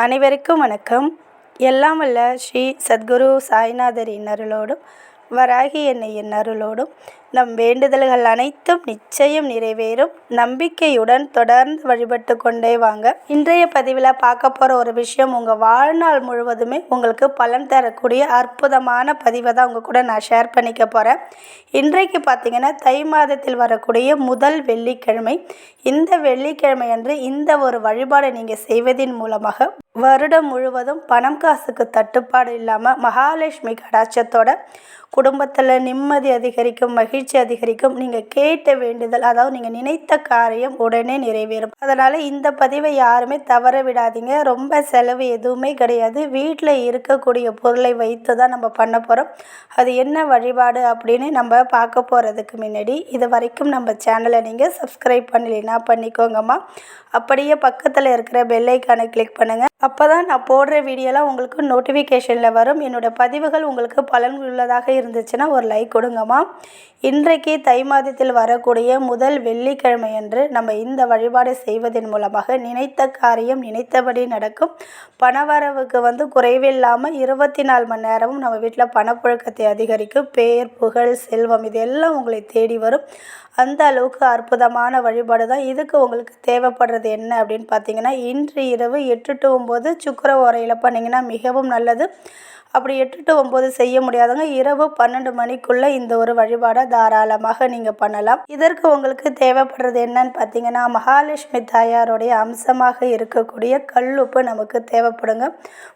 அனைவருக்கும் வணக்கம். எல்லாம் வல்ல ஸ்ரீ சத்குரு சாய்நாதரின் அருளோடும் வராகி அன்னையின் அருளோடும் நம் வேண்டுதல்கள் அனைத்தும் நிச்சயம் நிறைவேறும் நம்பிக்கையுடன் தொடர்ந்து வழிபட்டு கொண்டே வாங்க. இன்றைய பதிவில் பார்க்க போகிற ஒரு விஷயம் உங்கள் வாழ்நாள் முழுவதுமே உங்களுக்கு பலன் தரக்கூடிய அற்புதமான பதிவை தான் உங்கள் கூட நான் ஷேர் பண்ணிக்க போகிறேன். இன்றைக்கு பார்த்திங்கன்னா தை மாதத்தில் வரக்கூடிய முதல் வெள்ளிக்கிழமை. இந்த வெள்ளிக்கிழமை அன்று இந்த ஒரு வழிபாடை நீங்கள் செய்வதன் மூலமாக வருடம் முழுவதும் பணம் காசுக்கு தட்டுப்பாடு இல்லாமல் மகாலட்சுமி கடாட்சத்தோட குடும்பத்தில் நிம்மதி அதிகரிக்கும், மகிழ்ச்சி அதிகரிக்கும். நீங்கள் கேட்ட வேண்டுதல், அதாவது நீங்கள் நினைத்த காரியம் உடனே நிறைவேறும். அதனால் இந்த பதிவை யாருமே தவற விடாதீங்க. ரொம்ப செலவு எதுவுமே கிடையாது. வீட்டில் இருக்கக்கூடிய பொருளை வைத்து தான் நம்ம பண்ண போகிறோம். அது என்ன வழிபாடு அப்படின்னு நம்ம பார்க்க போகிறதுக்கு முன்னாடி இது வரைக்கும் நம்ம சேனலை நீங்கள் சப்ஸ்கிரைப் பண்ணலைன்னா பண்ணிக்கோங்கம்மா. அப்படியே பக்கத்தில் இருக்கிற பெல் ஐக்கானை கிளிக் பண்ணுங்கள். அப்போ தான் நான் போடுற வீடியோலாம் உங்களுக்கு நோட்டிஃபிகேஷனில் வரும். என்னோடய பதிவுகள் உங்களுக்கு பலன் உள்ளதாக இருந்துச்சுன்னா ஒரு லைக் கொடுங்கம்மா. இன்றைக்கு தை மாதத்தில் வரக்கூடிய முதல் வெள்ளிக்கிழமை அன்று நம்ம இந்த வழிபாடு செய்வதன் மூலமாக நினைத்த காரியம் நினைத்தபடி நடக்கும். பணவரவுக்கு குறைவில்லாமல் 24 மணி நேரமும் நம்ம வீட்டில் பணப்புழக்கத்தை அதிகரிக்கும். பேர், புகழ், செல்வம் இது எல்லாம் உங்களை தேடி வரும். அந்த அளவுக்கு அற்புதமான வழிபாடு தான். இதுக்கு உங்களுக்கு தேவைப்படுறது என்ன அப்படின்னு பார்த்தீங்கன்னா, இன்று இரவு 8 to 9 சுக்கிர ஓரையில் பண்ணிங்கன்னா மிகவும் நல்லது. அப்படி 8 to 9 செய்ய முடியாதவங்க இரவு 12 மணிக்குள்ளே இந்த ஒரு வழிபாடை தாராளமாக நீங்கள் பண்ணலாம். இதற்கு உங்களுக்கு தேவைப்படுறது என்னன்னு பார்த்தீங்கன்னா, மகாலட்சுமி தாயாருடைய அம்சமாக இருக்கக்கூடிய கல்லுப்பு நமக்கு தேவைப்படுங்க.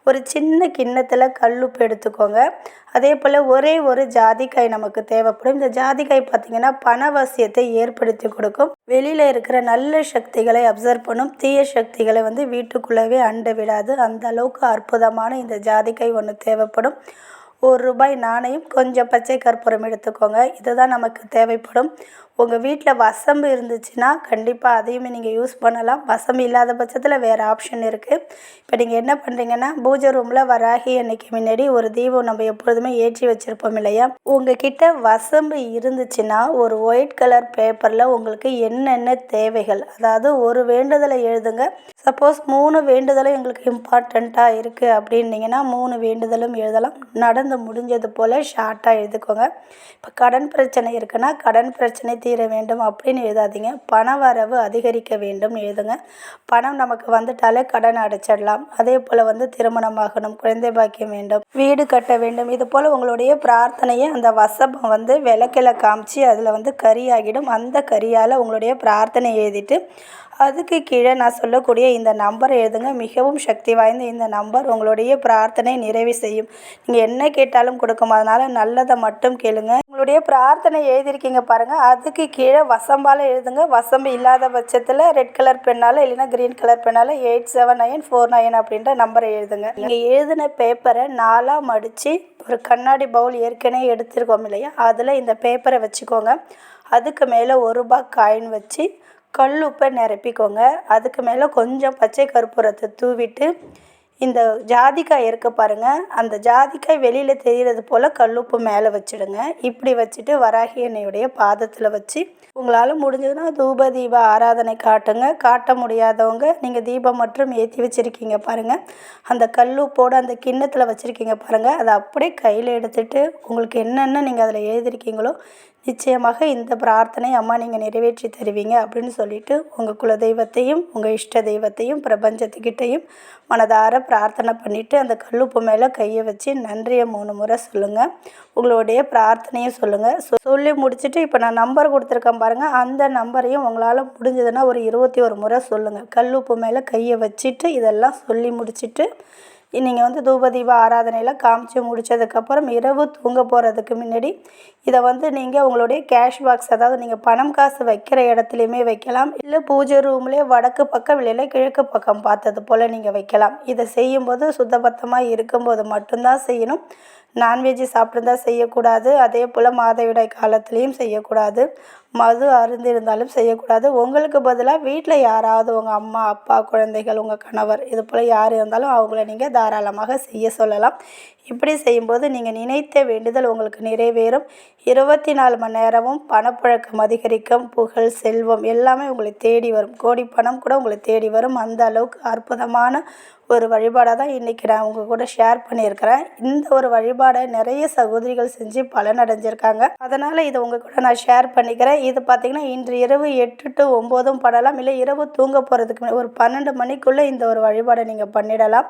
ஒரு சின்ன கிண்ணத்தில் கல்லுப்பு எடுத்துக்கோங்க. அதே போல் ஒரே ஒரு ஜாதிக்காய் நமக்கு தேவைப்படும். இந்த ஜாதிக்காய் பார்த்திங்கன்னா பணவசியத்தை ஏற்படுத்தி கொடுக்கும். வெளியில் இருக்கிற நல்ல சக்திகளை அப்சர்வ் பண்ணும். தீய சக்திகளை வீட்டுக்குள்ளவே அண்ட விடாது. அந்த அளவுக்கு அற்புதமான இந்த ஜாதிக்காய் ஒன்று தேவைப்படும். ₹1 நாணயம், கொஞ்சம் பச்சை கற்பூரம் எடுத்துக்கோங்க. இதுதான் நமக்கு தேவைப்படும். உங்கள் வீட்டில் வசம்பு இருந்துச்சுன்னா கண்டிப்பாக அதையுமே நீங்கள் யூஸ் பண்ணலாம். வசம்பு இல்லாத பட்சத்தில் வேறு ஆப்ஷன் இருக்குது. இப்போ நீங்கள் என்ன பண்ணுறீங்கன்னா, பூஜை ரூமில் வராகி அன்னைக்கு முன்னாடி ஒரு தீபம் நம்ம எப்பொழுதுமே ஏற்றி வச்சுருப்போம் இல்லையா? உங்ககிட்ட வசம்பு இருந்துச்சுன்னா ஒரு ஒயிட் கலர் பேப்பரில் உங்களுக்கு என்னென்ன தேவைகள், அதாவது ஒரு வேண்டுதலை எழுதுங்க. சப்போஸ் 3 வேண்டுதலும் எங்களுக்கு இம்பார்ட்டண்ட்டாக இருக்குது அப்படின்னீங்கன்னா 3 வேண்டுதலும் எழுதலாம். நடந்து முடிஞ்சது போல் ஷார்ட்டாக எழுதுக்கோங்க. இப்போ கடன் பிரச்சனை இருக்குன்னா கடன் பிரச்சனை தீர வேண்டும் அப்படின்னு எழுதாதீங்க. பண வரவு அதிகரிக்க வேண்டும் எழுதுங்க. பணம் நமக்கு வந்துட்டாலே கடன் அடைச்சிடலாம். அதே போல் திருமணமாகணும், குழந்தை பாக்கியம் வேண்டும், வீடு கட்ட வேண்டும், இது போல் உங்களுடைய பிரார்த்தனையை அந்த வசபம் விளக்கில் காமிச்சு அதில் கரியாகிடும். அந்த கரியால் உங்களுடைய பிரார்த்தனை எழுதிட்டு அதுக்கு கீழே நான் சொல்லக்கூடிய இந்த நம்பர் எழுதுங்க. மிகவும் சக்தி வாய்ந்த இந்த நம்பர் உங்களுடைய பிரார்த்தனை நிறைவு செய்யும். நீங்கள் என்ன கேட்டாலும் கொடுக்கும். அதனால் நல்லதை மட்டும் கேளுங்க. உங்களுடைய பிரார்த்தனை எழுதியிருக்கீங்க பாருங்கள், அதுக்கு கீழே வசம்பால் எழுதுங்க. வசம்பு இல்லாத பட்சத்தில் ரெட் கலர் பெண்ணால் இல்லைன்னா க்ரீன் கலர் பெண்ணால் 879449 அப்படின்ற நம்பரை எழுதுங்க. நீங்கள் எழுதின பேப்பரை 4ஆக மடித்து ஒரு கண்ணாடி பவுல் ஏற்கனவே எடுத்துருக்கோம் இல்லையா, அதில் இந்த பேப்பரை வச்சுக்கோங்க. அதுக்கு மேலே ₹1 காயின் வச்சு கல்லுப்பை நிரப்பிக்கோங்க. அதுக்கு மேலே கொஞ்சம் பச்சை கற்பூரத்தை தூவிட்டு இந்த ஜாதிக்காய் இருக்க பாருங்கள், அந்த ஜாதிக்காய் வெளியில் தெரிகிறது போல் கல்லுப்பு மேலே வச்சுடுங்க. இப்படி வச்சுட்டு வராகி அன்னையுடைய பாதத்தில் வச்சு உங்களால் முடிஞ்சதுன்னா தூப தீப ஆராதனை காட்டுங்க. காட்ட முடியாதவங்க நீங்கள் தீபம் மற்றும் ஏற்றி வச்சுருக்கீங்க பாருங்கள், அந்த கல்லுப்போடு அந்த கிண்ணத்தில் வச்சுருக்கீங்க பாருங்கள், அதை அப்படியே கையில் எடுத்துகிட்டு உங்களுக்கு என்னென்ன நீங்கள் அதில் எழுதிருக்கீங்களோ நிச்சயமாக இந்த பிரார்த்தனை அம்மா நீங்கள் நிறைவேற்றி தருவீங்க அப்படின்னு சொல்லிவிட்டு உங்கள் குலதெய்வத்தையும் உங்கள் இஷ்ட தெய்வத்தையும் பிரபஞ்சத்துக்கிட்டையும் மனதார பிரார்த்தனை பண்ணிவிட்டு அந்த கல்லுப்பு மேலே கையை வச்சு நன்றியை 3 முறை சொல்லுங்கள். உங்களுடைய பிரார்த்தனையும் சொல்லுங்கள். சொல்லி முடிச்சுட்டு இப்போ நான் நம்பர் கொடுத்துருக்கேன் பாருங்கள், அந்த நம்பரையும் உங்களால் முடிஞ்சதுன்னா ஒரு 21 முறை சொல்லுங்கள். கல்லுப்பு மேலே கையை வச்சுட்டு இதெல்லாம் சொல்லி முடிச்சுட்டு நீங்கள் தூப தீப ஆராதனையில் காமிச்சு முடித்ததுக்கப்புறம் இரவு தூங்க போகிறதுக்கு முன்னாடி இதை நீங்கள் உங்களுடைய கேஷ் பாக்ஸ், அதாவது நீங்கள் பணம் காசு வைக்கிற இடத்துலையுமே வைக்கலாம். இல்லை பூஜை ரூம்லேயே வடக்கு பக்கம் இல்லைன்னா கிழக்கு பக்கம் பார்த்தது போல் நீங்கள் வைக்கலாம். இதை செய்யும்போது சுத்தபத்தமாக இருக்கும்போது மட்டும்தான் செய்யணும். நான்வெஜ்ஜு சாப்பிட்ருந்தா செய்யக்கூடாது. அதே போல் மாதவிடாய் காலத்துலேயும் செய்யக்கூடாது. மது அருந்திருந்தாலும் செய்யக்கூடாது. உங்களுக்கு பதிலாக வீட்டில் யாராவது உங்கள் அம்மா, அப்பா, குழந்தைகள், உங்கள் கணவர் இது போல் யார் இருந்தாலும் அவங்கள நீங்கள் தாராளமாக செய்ய சொல்லலாம். இப்படி செய்யும்போது நீங்கள் நினைத்த வேண்டுதல் உங்களுக்கு நிறைவேறும். 24 மணி நேரமும் பணப்புழக்கம் அதிகரிக்கும். புகழ், செல்வம் எல்லாமே உங்களை தேடி வரும். கோடி பணம் கூட உங்களை தேடி வரும். அந்த அளவுக்கு அற்புதமான ஒரு வழிபாடாக தான் இன்றைக்கி நான் உங்கள் கூட ஷேர் பண்ணியிருக்கிறேன். இந்த ஒரு வழிபாடை நிறைய சகோதரிகள் செஞ்சு பலனடைஞ்சிருக்காங்க. அதனால் இதை உங்கள் கூட நான் ஷேர் பண்ணிக்கிறேன். இது பார்த்திங்கன்னா இன்று இரவு 8 to 9 பண்ணலாம், இல்லை இரவு தூங்க போகிறதுக்கு ஒரு 12 மணிக்குள்ளே இந்த ஒரு வழிபாடை நீங்கள் பண்ணிடலாம்.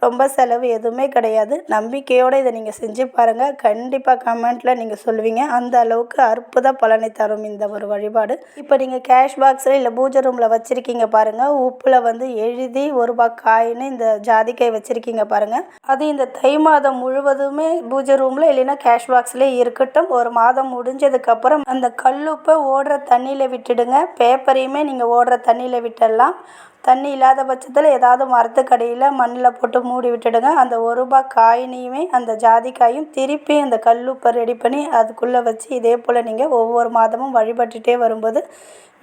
ரொம்ப செலவு எதுவுமே கிடையாது. நம்பிக்கையோடு இதை நீங்கள் செஞ்சு பாருங்கள். கண்டிப்பாக கமெண்ட்டில் நீங்கள் சொல்லுவீங்க, அந்த அளவுக்கு அற்புத பலனை தரும் இந்த ஒரு வழிபாடு. இப்போ நீங்கள் கேஷ் பாக்ஸில் இல்லை பூஜை ரூமில் வச்சுருக்கீங்க பாருங்கள், உப்பில் எழுதி ₹1 காயின்னு இந்த ஜாதிக்காய் வச்சுருக்கீங்க பாருங்கள். அது இந்த தை மாதம் முழுவதுமே பூஜை ரூமில் இல்லைன்னா கேஷ் பாக்ஸ்லேயே இருக்கட்டும். ஒரு மாதம் முடிஞ்சதுக்கப்புறம் அந்த கல்லுப்பை ஓடுற தண்ணியில் விட்டுடுங்க. பேப்பரையுமே நீங்கள் ஓடுற தண்ணியில் விட்டுடலாம். தண்ணி இல்லாத பட்சத்தில் ஏதாவது மரத்துக்கடியில் மண்ணில் போட்டு மூடி விட்டுடுங்க. அந்த ₹1 காயினையுமே அந்த ஜாதிக்காயும் திருப்பி அந்த கல்லுப்பை ரெடி பண்ணி அதுக்குள்ளே வச்சு இதே போல் நீங்கள் ஒவ்வொரு மாதமும் வழிபட்டுட்டே வரும்போது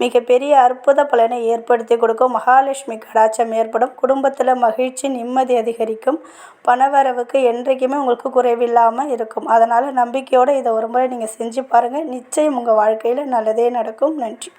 மிகப்பெரிய அற்புத பலனை ஏற்படுத்தி கொடுக்கும். மகாலட்சுமி கடாட்சம் ஏற்படும். குடும்பத்தில் மகிழ்ச்சி, நிம்மதி அதிகரிக்கும். பணவரவுக்கு என்றைக்குமே உங்களுக்கு குறைவில்லாமல் இருக்கும். அதனால் நம்பிக்கையோடு இதை ஒரு முறை நீங்கள் செஞ்சு பாருங்கள். நிச்சயம் உங்கள் வாழ்க்கையில் நல்லதே நடக்கும். நன்றி.